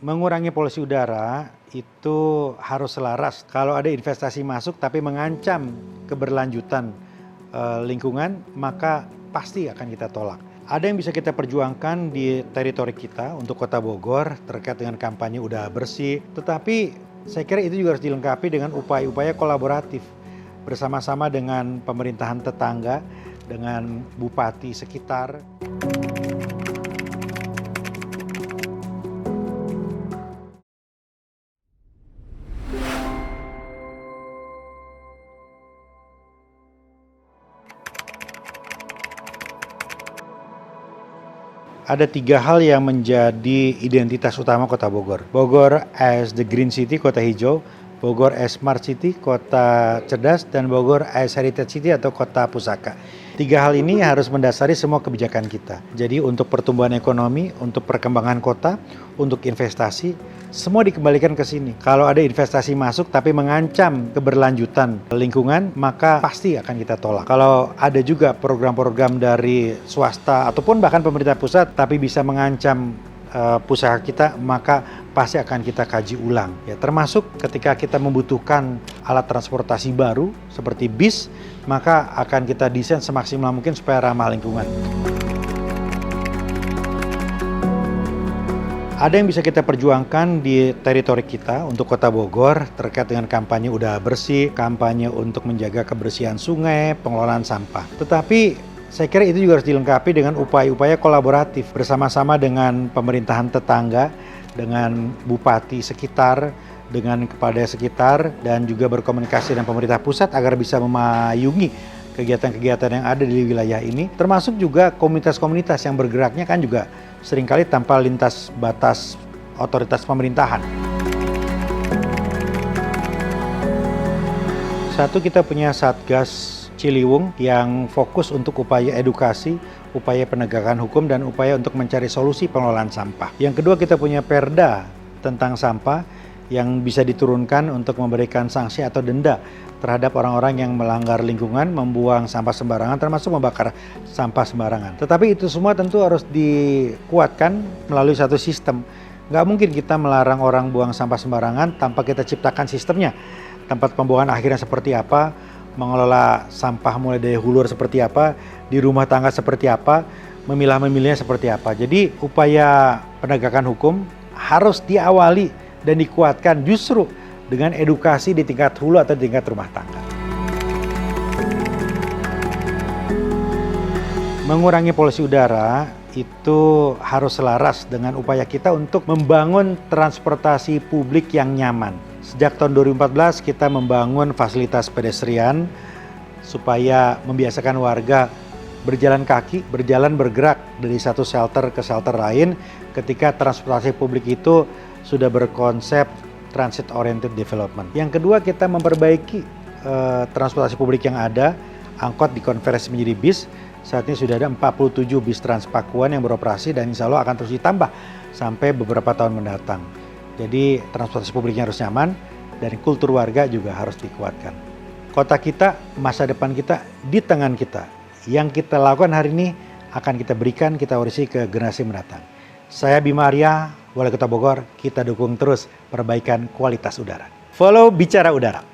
Mengurangi polusi udara itu harus selaras. Kalau ada investasi masuk tapi mengancam keberlanjutan lingkungan, maka pasti akan kita tolak. Ada yang bisa kita perjuangkan di teritori kita untuk Kota Bogor terkait dengan kampanye udara bersih. Tetapi saya kira itu juga harus dilengkapi dengan upaya-upaya kolaboratif bersama-sama dengan pemerintahan tetangga, dengan bupati sekitar. Ada 3 hal yang menjadi identitas utama Kota Bogor. Bogor as the Green City, kota hijau. Bogor as Smart City, kota cerdas. Dan Bogor as Heritage City atau kota pusaka. 3 hal ini harus mendasari semua kebijakan kita. Jadi untuk pertumbuhan ekonomi, untuk perkembangan kota, untuk investasi, semua dikembalikan ke sini. Kalau ada investasi masuk tapi mengancam keberlanjutan lingkungan, maka pasti akan kita tolak. Kalau ada juga program-program dari swasta ataupun bahkan pemerintah pusat tapi bisa mengancam usaha kita, maka pasti akan kita kaji ulang. Ya, termasuk ketika kita membutuhkan alat transportasi baru seperti bis, maka akan kita desain semaksimal mungkin supaya ramah lingkungan. Ada yang bisa kita perjuangkan di teritori kita untuk Kota Bogor terkait dengan kampanye udara bersih, kampanye untuk menjaga kebersihan sungai, pengelolaan sampah. Tetapi saya kira itu juga harus dilengkapi dengan upaya-upaya kolaboratif bersama-sama dengan pemerintahan tetangga, dengan bupati sekitar, dengan kepala sekitar, dan juga berkomunikasi dengan pemerintah pusat agar bisa memayungi kegiatan-kegiatan yang ada di wilayah ini, termasuk juga komunitas-komunitas yang bergeraknya kan juga seringkali tanpa lintas batas otoritas pemerintahan. Satu, kita punya Satgas Ciliwung yang fokus untuk upaya edukasi, upaya penegakan hukum, dan upaya untuk mencari solusi pengelolaan sampah. Yang kedua, kita punya Perda tentang sampah yang bisa diturunkan untuk memberikan sanksi atau denda terhadap orang-orang yang melanggar lingkungan, membuang sampah sembarangan, termasuk membakar sampah sembarangan. Tetapi itu semua tentu harus dikuatkan melalui satu sistem. Nggak mungkin kita melarang orang buang sampah sembarangan tanpa kita ciptakan sistemnya. Tempat pembuangan akhirnya seperti apa, mengelola sampah mulai dari hulu seperti apa, di rumah tangga seperti apa, memilah-memilihnya seperti apa. Jadi upaya penegakan hukum harus diawali dan dikuatkan justru dengan edukasi di tingkat hulu atau di tingkat rumah tangga. Mengurangi polusi udara itu harus selaras dengan upaya kita untuk membangun transportasi publik yang nyaman. Sejak tahun 2014 kita membangun fasilitas pedestrian supaya membiasakan warga berjalan kaki, bergerak dari satu shelter ke shelter lain ketika transportasi publik itu sudah berkonsep transit oriented development. Yang kedua, kita memperbaiki transportasi publik yang ada, angkot dikonversi menjadi bis. Saat ini sudah ada 47 bis Transpakuan yang beroperasi dan insya Allah akan terus ditambah sampai beberapa tahun mendatang. Jadi transportasi publiknya harus nyaman dan kultur warga juga harus dikuatkan. Kota kita, masa depan kita di tangan kita. Yang kita lakukan hari ini akan kita berikan, kita warisi ke generasi mendatang. Saya Bima Arya, Wali Kota Bogor, kita dukung terus perbaikan kualitas udara. Follow Bicara Udara.